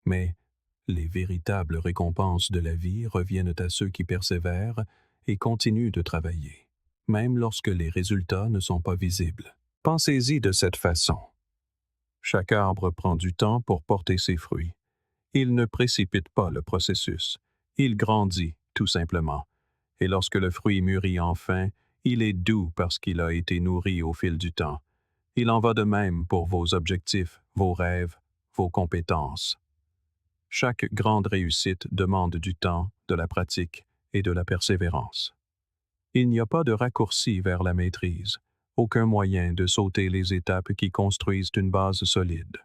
Mais les véritables récompenses de la vie reviennent à ceux qui persévèrent et continuent de travailler, même lorsque les résultats ne sont pas visibles. Pensez-y de cette façon. Chaque arbre prend du temps pour porter ses fruits. Il ne précipite pas le processus. Il grandit, tout simplement. Et lorsque le fruit mûrit enfin, il est doux parce qu'il a été nourri au fil du temps. Il en va de même pour vos objectifs, vos rêves, vos compétences. Chaque grande réussite demande du temps, de la pratique et de la persévérance. Il n'y a pas de raccourci vers la maîtrise, aucun moyen de sauter les étapes qui construisent une base solide.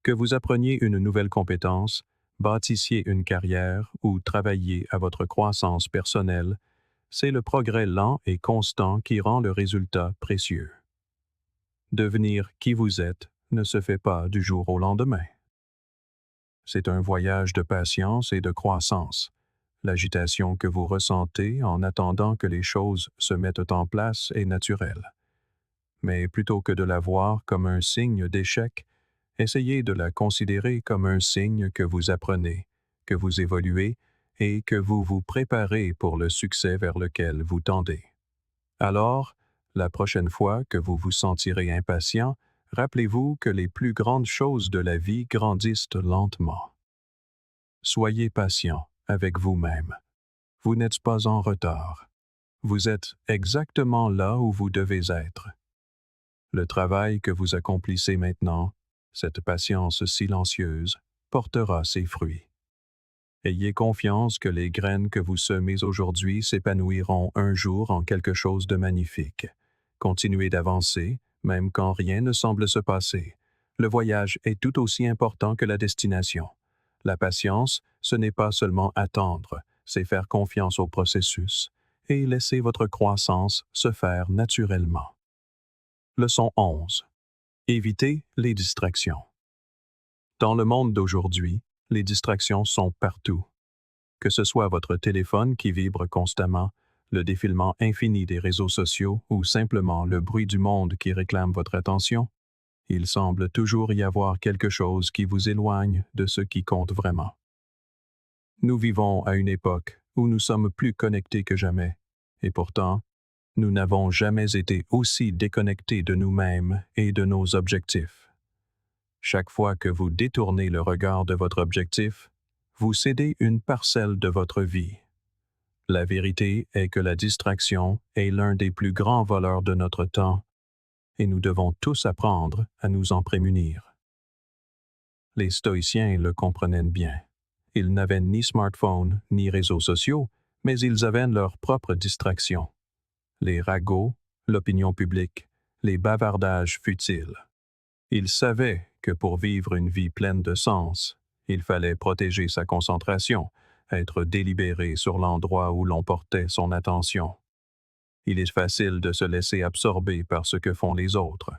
Que vous appreniez une nouvelle compétence, bâtissiez une carrière ou travailliez à votre croissance personnelle, c'est le progrès lent et constant qui rend le résultat précieux. Devenir qui vous êtes ne se fait pas du jour au lendemain. C'est un voyage de patience et de croissance. L'agitation que vous ressentez en attendant que les choses se mettent en place est naturelle. Mais plutôt que de la voir comme un signe d'échec, essayez de la considérer comme un signe que vous apprenez, que vous évoluez et que vous vous préparez pour le succès vers lequel vous tendez. Alors, la prochaine fois que vous vous sentirez impatient, rappelez-vous que les plus grandes choses de la vie grandissent lentement. Soyez patient avec vous-même. Vous n'êtes pas en retard. Vous êtes exactement là où vous devez être. Le travail que vous accomplissez maintenant, cette patience silencieuse, portera ses fruits. Ayez confiance que les graines que vous semez aujourd'hui s'épanouiront un jour en quelque chose de magnifique. Continuez d'avancer, même quand rien ne semble se passer. Le voyage est tout aussi important que la destination. La patience, ce n'est pas seulement attendre, c'est faire confiance au processus et laisser votre croissance se faire naturellement. Leçon 11. Évitez les distractions. Dans le monde d'aujourd'hui, les distractions sont partout. Que ce soit votre téléphone qui vibre constamment, le défilement infini des réseaux sociaux ou simplement le bruit du monde qui réclame votre attention, il semble toujours y avoir quelque chose qui vous éloigne de ce qui compte vraiment. Nous vivons à une époque où nous sommes plus connectés que jamais, et pourtant, nous n'avons jamais été aussi déconnectés de nous-mêmes et de nos objectifs. Chaque fois que vous détournez le regard de votre objectif, vous cédez une parcelle de votre vie. La vérité est que la distraction est l'un des plus grands voleurs de notre temps, et nous devons tous apprendre à nous en prémunir. Les stoïciens le comprenaient bien. Ils n'avaient ni smartphone ni réseaux sociaux, mais ils avaient leurs propres distractions. Les ragots, l'opinion publique, les bavardages futiles. Ils savaient que pour vivre une vie pleine de sens, il fallait protéger sa concentration, être délibéré sur l'endroit où l'on portait son attention. Il est facile de se laisser absorber par ce que font les autres.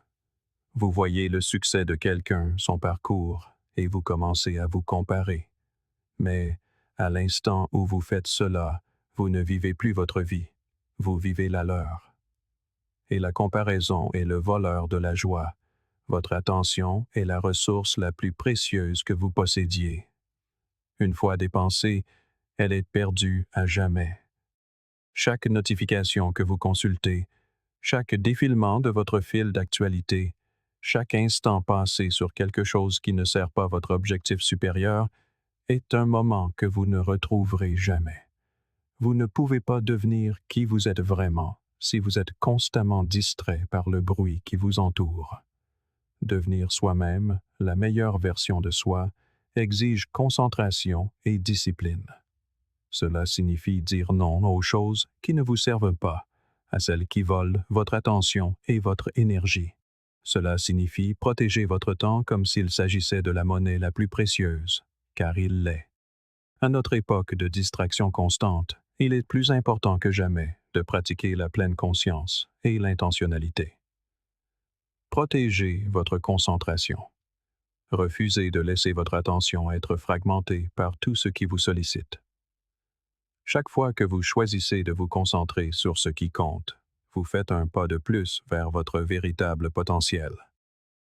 Vous voyez le succès de quelqu'un, son parcours, et vous commencez à vous comparer. Mais, à l'instant où vous faites cela, vous ne vivez plus votre vie, vous vivez la leur. Et la comparaison est le voleur de la joie. Votre attention est la ressource la plus précieuse que vous possédiez. Une fois dépensée, elle est perdue à jamais. Chaque notification que vous consultez, chaque défilement de votre fil d'actualité, chaque instant passé sur quelque chose qui ne sert pas votre objectif supérieur est un moment que vous ne retrouverez jamais. Vous ne pouvez pas devenir qui vous êtes vraiment si vous êtes constamment distrait par le bruit qui vous entoure. Devenir soi-même, la meilleure version de soi, exige concentration et discipline. Cela signifie dire non aux choses qui ne vous servent pas, à celles qui volent votre attention et votre énergie. Cela signifie protéger votre temps comme s'il s'agissait de la monnaie la plus précieuse, car il l'est. À notre époque de distraction constante, il est plus important que jamais de pratiquer la pleine conscience et l'intentionnalité. Protégez votre concentration. Refusez de laisser votre attention être fragmentée par tout ce qui vous sollicite. Chaque fois que vous choisissez de vous concentrer sur ce qui compte, vous faites un pas de plus vers votre véritable potentiel.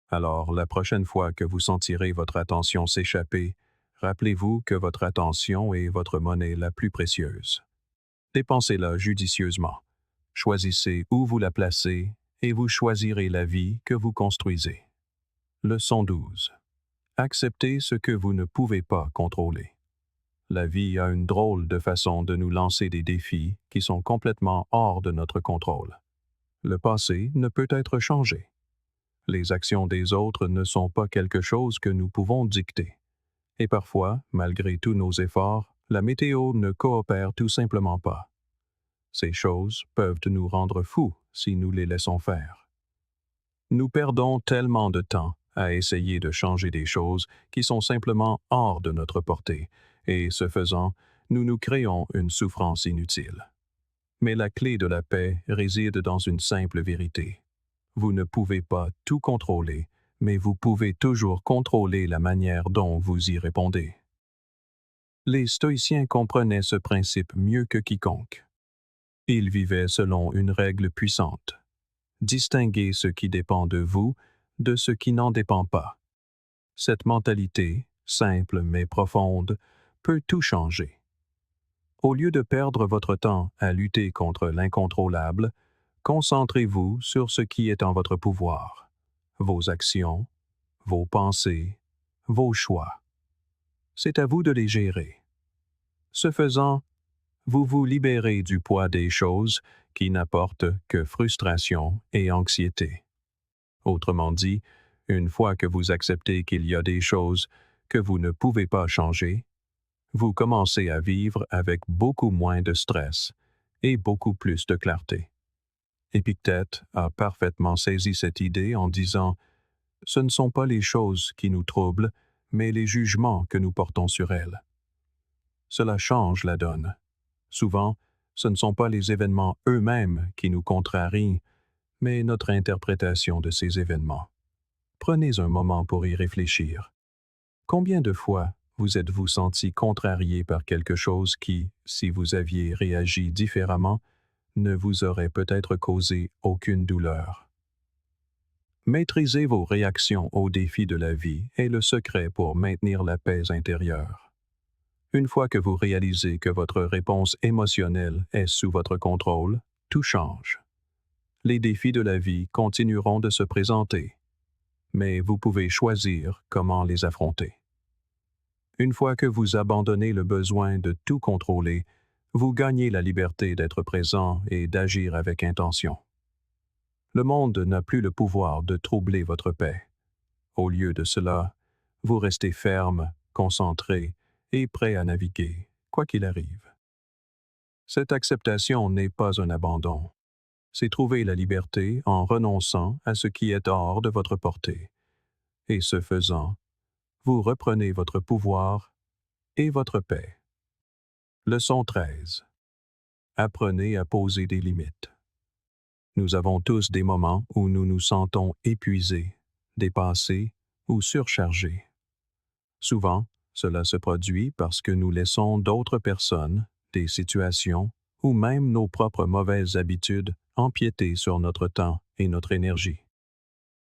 Alors, la prochaine fois que vous sentirez votre attention s'échapper, rappelez-vous que votre attention est votre monnaie la plus précieuse. Dépensez-la judicieusement. Choisissez où vous la placez et vous choisirez la vie que vous construisez. Leçon 12. Acceptez ce que vous ne pouvez pas contrôler. La vie a une drôle de façon de nous lancer des défis qui sont complètement hors de notre contrôle. Le passé ne peut être changé. Les actions des autres ne sont pas quelque chose que nous pouvons dicter. Et parfois, malgré tous nos efforts, la météo ne coopère tout simplement pas. Ces choses peuvent nous rendre fous si nous les laissons faire. Nous perdons tellement de temps à essayer de changer des choses qui sont simplement hors de notre portée, et ce faisant, nous nous créons une souffrance inutile. Mais la clé de la paix réside dans une simple vérité. Vous ne pouvez pas tout contrôler, mais vous pouvez toujours contrôler la manière dont vous y répondez. Les stoïciens comprenaient ce principe mieux que quiconque. Ils vivaient selon une règle puissante. Distinguez ce qui dépend de vous de ce qui n'en dépend pas. Cette mentalité, simple mais profonde, peut tout changer. Au lieu de perdre votre temps à lutter contre l'incontrôlable, concentrez-vous sur ce qui est en votre pouvoir, vos actions, vos pensées, vos choix. C'est à vous de les gérer. Ce faisant, vous vous libérez du poids des choses qui n'apportent que frustration et anxiété. Autrement dit, une fois que vous acceptez qu'il y a des choses que vous ne pouvez pas changer, vous commencez à vivre avec beaucoup moins de stress et beaucoup plus de clarté. Épictète a parfaitement saisi cette idée en disant Ce ne sont pas les choses qui nous troublent, mais les jugements que nous portons sur elles. Cela change la donne. Souvent, ce ne sont pas les événements eux-mêmes qui nous contrarient, mais notre interprétation de ces événements. Prenez un moment pour y réfléchir. Combien de fois vous êtes-vous senti contrarié par quelque chose qui, si vous aviez réagi différemment, ne vous aurait peut-être causé aucune douleur? Maîtriser vos réactions aux défis de la vie est le secret pour maintenir la paix intérieure. Une fois que vous réalisez que votre réponse émotionnelle est sous votre contrôle, tout change. Les défis de la vie continueront de se présenter, mais vous pouvez choisir comment les affronter. Une fois que vous abandonnez le besoin de tout contrôler, vous gagnez la liberté d'être présent et d'agir avec intention. Le monde n'a plus le pouvoir de troubler votre paix. Au lieu de cela, vous restez ferme, concentré et prêt à naviguer, quoi qu'il arrive. Cette acceptation n'est pas un abandon. C'est trouver la liberté en renonçant à ce qui est hors de votre portée. Et ce faisant, vous reprenez votre pouvoir et votre paix. Leçon 13. Apprenez à poser des limites. Nous avons tous des moments où nous nous sentons épuisés, dépassés ou surchargés. Souvent, cela se produit parce que nous laissons d'autres personnes, des situations ou même nos propres mauvaises habitudes empiéter sur notre temps et notre énergie.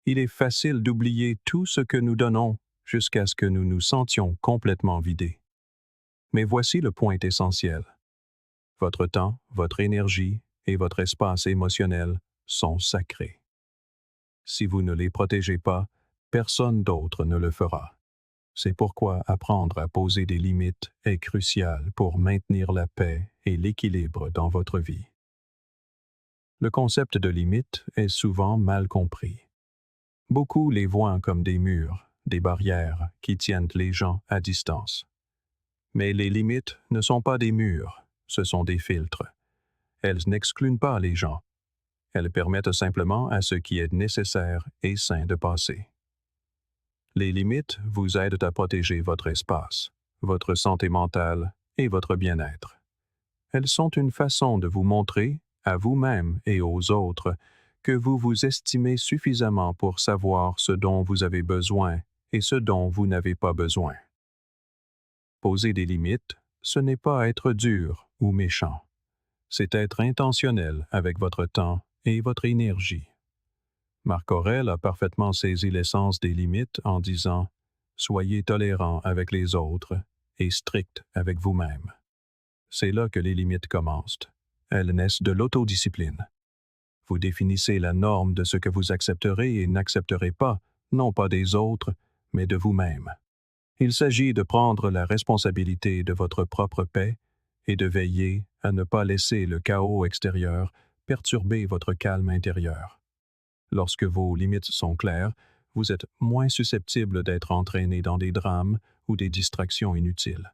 Il est facile d'oublier tout ce que nous donnons jusqu'à ce que nous nous sentions complètement vidés. Mais voici le point essentiel. Votre temps, votre énergie et votre espace émotionnel sont sacrés. Si vous ne les protégez pas, personne d'autre ne le fera. C'est pourquoi apprendre à poser des limites est crucial pour maintenir la paix et l'équilibre dans votre vie. Le concept de limite est souvent mal compris. Beaucoup les voient comme des murs, des barrières qui tiennent les gens à distance. Mais les limites ne sont pas des murs, ce sont des filtres. Elles n'excluent pas les gens. Elles permettent simplement à ce qui est nécessaire et sain de passer. Les limites vous aident à protéger votre espace, votre santé mentale et votre bien-être. Elles sont une façon de vous montrer, à vous-même et aux autres, que vous vous estimez suffisamment pour savoir ce dont vous avez besoin et ce dont vous n'avez pas besoin. Poser des limites, ce n'est pas être dur ou méchant. C'est être intentionnel avec votre temps et votre énergie. Marc Aurèle a parfaitement saisi l'essence des limites en disant « Soyez tolérants avec les autres et stricts avec vous-même ». C'est là que les limites commencent. Elles naissent de l'autodiscipline. Vous définissez la norme de ce que vous accepterez et n'accepterez pas, non pas des autres, mais de vous-même. Il s'agit de prendre la responsabilité de votre propre paix et de veiller à ne pas laisser le chaos extérieur perturber votre calme intérieur. Lorsque vos limites sont claires, vous êtes moins susceptible d'être entraîné dans des drames ou des distractions inutiles.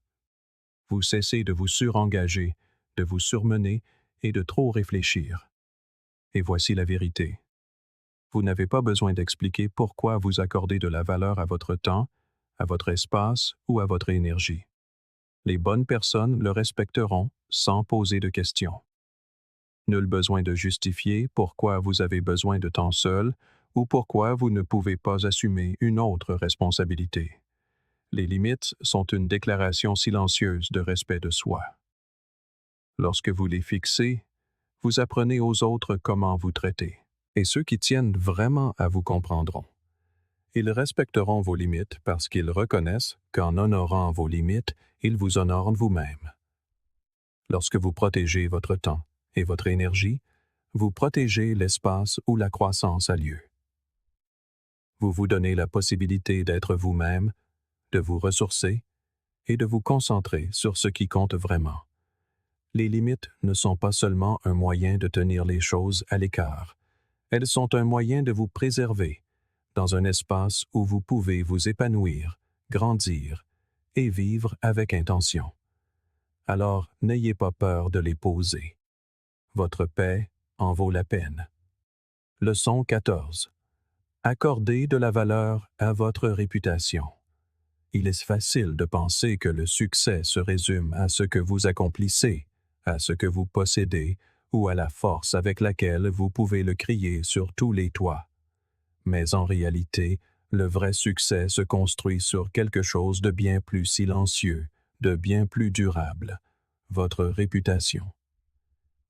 Vous cessez de vous surengager, de vous surmener et de trop réfléchir. Et voici la vérité. Vous n'avez pas besoin d'expliquer pourquoi vous accordez de la valeur à votre temps, à votre espace ou à votre énergie. Les bonnes personnes le respecteront sans poser de questions. Nul besoin de justifier pourquoi vous avez besoin de temps seul ou pourquoi vous ne pouvez pas assumer une autre responsabilité. Les limites sont une déclaration silencieuse de respect de soi. Lorsque vous les fixez, vous apprenez aux autres comment vous traiter, et ceux qui tiennent vraiment à vous comprendront. Ils respecteront vos limites parce qu'ils reconnaissent qu'en honorant vos limites, ils vous honorent vous-même. Lorsque vous protégez votre temps et votre énergie, vous protégez l'espace où la croissance a lieu. Vous vous donnez la possibilité d'être vous-même, de vous ressourcer et de vous concentrer sur ce qui compte vraiment. Les limites ne sont pas seulement un moyen de tenir les choses à l'écart. Elles sont un moyen de vous préserver dans un espace où vous pouvez vous épanouir, grandir et vivre avec intention. Alors, n'ayez pas peur de les poser. Votre paix en vaut la peine. Leçon 14. Accordez de la valeur à votre réputation. Il est facile de penser que le succès se résume à ce que vous accomplissez, à ce que vous possédez ou à la force avec laquelle vous pouvez le crier sur tous les toits. Mais en réalité, le vrai succès se construit sur quelque chose de bien plus silencieux, de bien plus durable, votre réputation.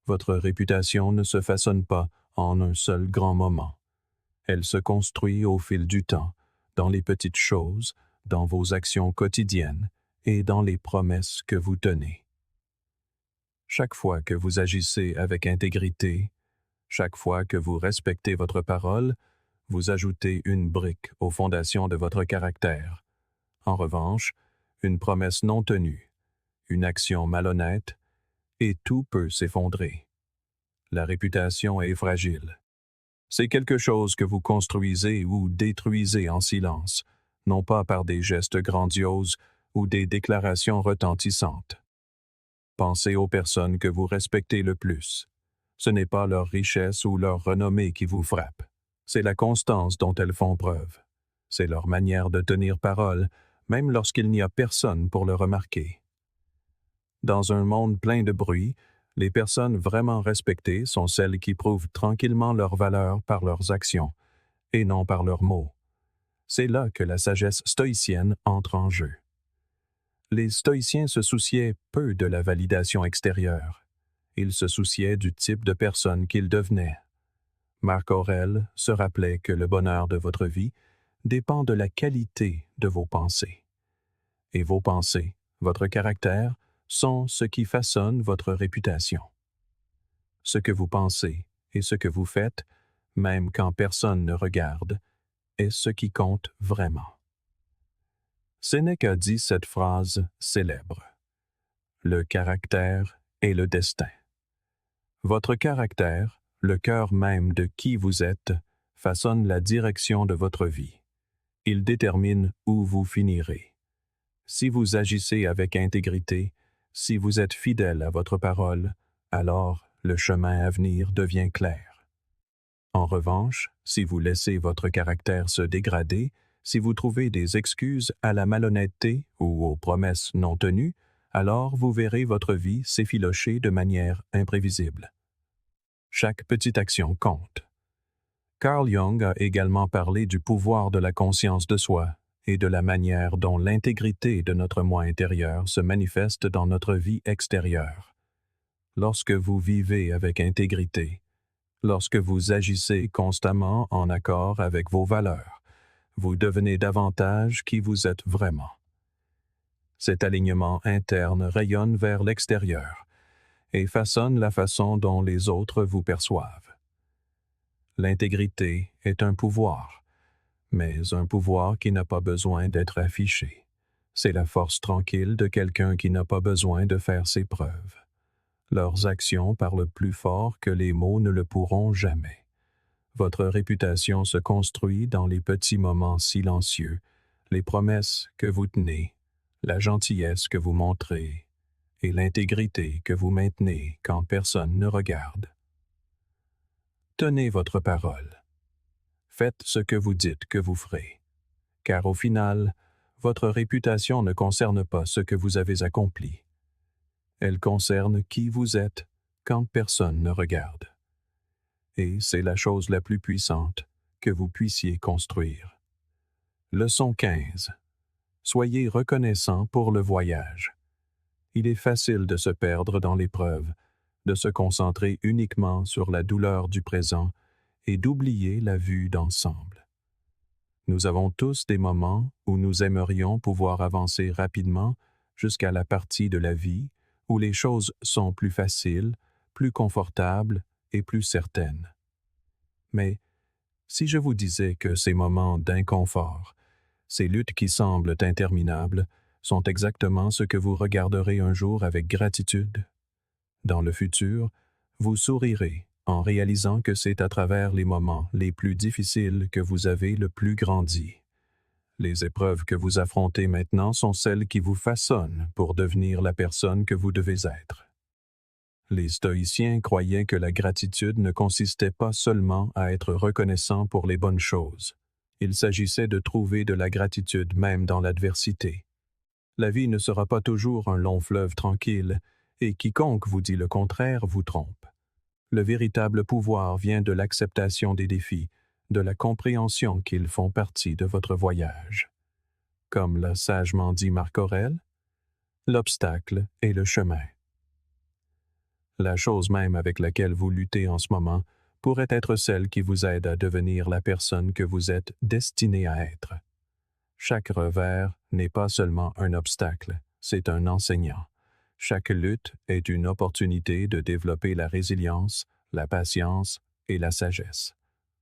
Votre réputation ne se façonne pas en un seul grand moment. Elle se construit au fil du temps, dans les petites choses, dans vos actions quotidiennes et dans les promesses que vous tenez. Chaque fois que vous agissez avec intégrité, chaque fois que vous respectez votre parole, vous ajoutez une brique aux fondations de votre caractère. En revanche, une promesse non tenue, une action malhonnête, et tout peut s'effondrer. La réputation est fragile. C'est quelque chose que vous construisez ou détruisez en silence, non pas par des gestes grandioses ou des déclarations retentissantes. Pensez aux personnes que vous respectez le plus. Ce n'est pas leur richesse ou leur renommée qui vous frappe. C'est la constance dont elles font preuve. C'est leur manière de tenir parole, même lorsqu'il n'y a personne pour le remarquer. Dans un monde plein de bruit, les personnes vraiment respectées sont celles qui prouvent tranquillement leur valeur par leurs actions, et non par leurs mots. C'est là que la sagesse stoïcienne entre en jeu. Les stoïciens se souciaient peu de la validation extérieure. Ils se souciaient du type de personne qu'ils devenaient. Marc Aurèle se rappelait que le bonheur de votre vie dépend de la qualité de vos pensées. Et vos pensées, votre caractère, sont ce qui façonne votre réputation. Ce que vous pensez et ce que vous faites, même quand personne ne regarde, est ce qui compte vraiment. Sénèque a dit cette phrase célèbre. Le caractère et le destin. Votre caractère, le cœur même de qui vous êtes, façonne la direction de votre vie. Il détermine où vous finirez. Si vous agissez avec intégrité, si vous êtes fidèle à votre parole, alors le chemin à venir devient clair. En revanche, si vous laissez votre caractère se dégrader, si vous trouvez des excuses à la malhonnêteté ou aux promesses non tenues, alors vous verrez votre vie s'effilocher de manière imprévisible. Chaque petite action compte. Carl Jung a également parlé du pouvoir de la conscience de soi et de la manière dont l'intégrité de notre moi intérieur se manifeste dans notre vie extérieure. Lorsque vous vivez avec intégrité, lorsque vous agissez constamment en accord avec vos valeurs, vous devenez davantage qui vous êtes vraiment. Cet alignement interne rayonne vers l'extérieur et façonne la façon dont les autres vous perçoivent. L'intégrité est un pouvoir, mais un pouvoir qui n'a pas besoin d'être affiché. C'est la force tranquille de quelqu'un qui n'a pas besoin de faire ses preuves. Leurs actions parlent plus fort que les mots ne le pourront jamais. Votre réputation se construit dans les petits moments silencieux, les promesses que vous tenez, la gentillesse que vous montrez et l'intégrité que vous maintenez quand personne ne regarde. Tenez votre parole. Faites ce que vous dites que vous ferez, car au final, votre réputation ne concerne pas ce que vous avez accompli. Elle concerne qui vous êtes quand personne ne regarde. Et c'est la chose la plus puissante que vous puissiez construire. Leçon 15. Soyez reconnaissant pour le voyage. Il est facile de se perdre dans l'épreuve, de se concentrer uniquement sur la douleur du présent et d'oublier la vue d'ensemble. Nous avons tous des moments où nous aimerions pouvoir avancer rapidement jusqu'à la partie de la vie où les choses sont plus faciles, plus confortables et plus certaines. Mais si je vous disais que ces moments d'inconfort, ces luttes qui semblent interminables, sont exactement ce que vous regarderez un jour avec gratitude? Dans le futur, vous sourirez en réalisant que c'est à travers les moments les plus difficiles que vous avez le plus grandi. Les épreuves que vous affrontez maintenant sont celles qui vous façonnent pour devenir la personne que vous devez être. Les stoïciens croyaient que la gratitude ne consistait pas seulement à être reconnaissant pour les bonnes choses, Il s'agissait de trouver de la gratitude même dans l'adversité. La vie ne sera pas toujours un long fleuve tranquille, et quiconque vous dit le contraire vous trompe. Le véritable pouvoir vient de l'acceptation des défis, de la compréhension qu'ils font partie de votre voyage. Comme l'a sagement dit Marc Aurèle, l'obstacle est le chemin. La chose même avec laquelle vous luttez en ce moment pourrait être celle qui vous aide à devenir la personne que vous êtes destiné à être. Chaque revers n'est pas seulement un obstacle, c'est un enseignant. Chaque lutte est une opportunité de développer la résilience, la patience et la sagesse.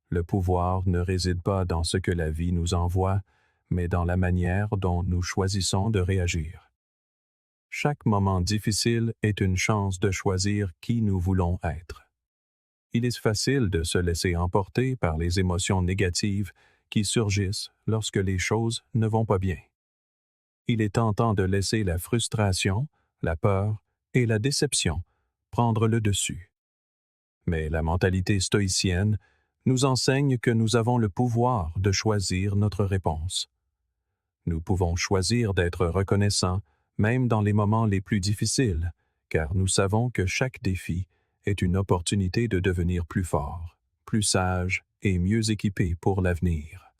Le pouvoir ne réside pas dans ce que la vie nous envoie, mais dans la manière dont nous choisissons de réagir. Chaque moment difficile est une chance de choisir qui nous voulons être. Il est facile de se laisser emporter par les émotions négatives qui surgissent lorsque les choses ne vont pas bien. Il est tentant de laisser la frustration, la peur et la déception prendre le dessus. Mais la mentalité stoïcienne nous enseigne que nous avons le pouvoir de choisir notre réponse. Nous pouvons choisir d'être reconnaissants même dans les moments les plus difficiles, car nous savons que chaque défi est une opportunité de devenir plus fort, plus sage et mieux équipé pour l'avenir.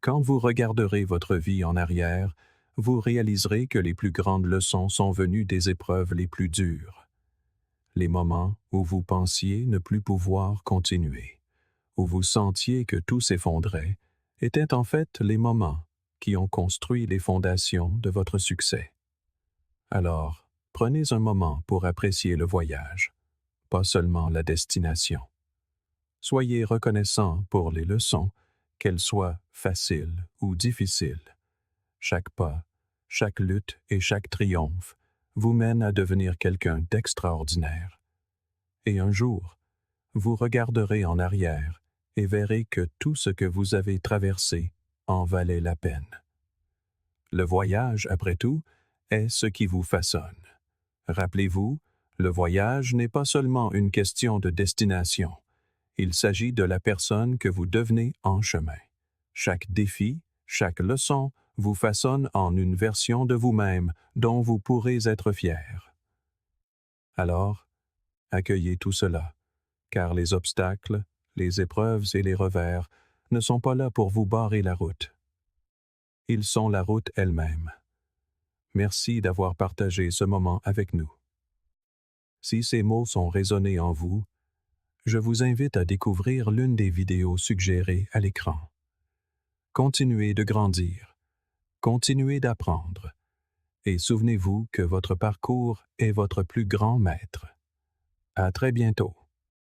Quand vous regarderez votre vie en arrière, vous réaliserez que les plus grandes leçons sont venues des épreuves les plus dures. Les moments où vous pensiez ne plus pouvoir continuer, où vous sentiez que tout s'effondrait, étaient en fait les moments qui ont construit les fondations de votre succès. Alors, prenez un moment pour apprécier le voyage, pas seulement la destination. Soyez reconnaissant pour les leçons, qu'elles soient faciles ou difficiles. Chaque pas, chaque lutte et chaque triomphe vous mène à devenir quelqu'un d'extraordinaire. Et un jour, vous regarderez en arrière et verrez que tout ce que vous avez traversé en valait la peine. Le voyage, après tout, est ce qui vous façonne. Rappelez-vous, le voyage n'est pas seulement une question de destination. Il s'agit de la personne que vous devenez en chemin. Chaque défi, chaque leçon vous façonne en une version de vous-même dont vous pourrez être fier. Alors, accueillez tout cela, car les obstacles, les épreuves et les revers ne sont pas là pour vous barrer la route. Ils sont la route elle-même. Merci d'avoir partagé ce moment avec nous. Si ces mots sont résonnés en vous, je vous invite à découvrir l'une des vidéos suggérées à l'écran. Continuez de grandir, continuez d'apprendre, et souvenez-vous que votre parcours est votre plus grand maître. À très bientôt.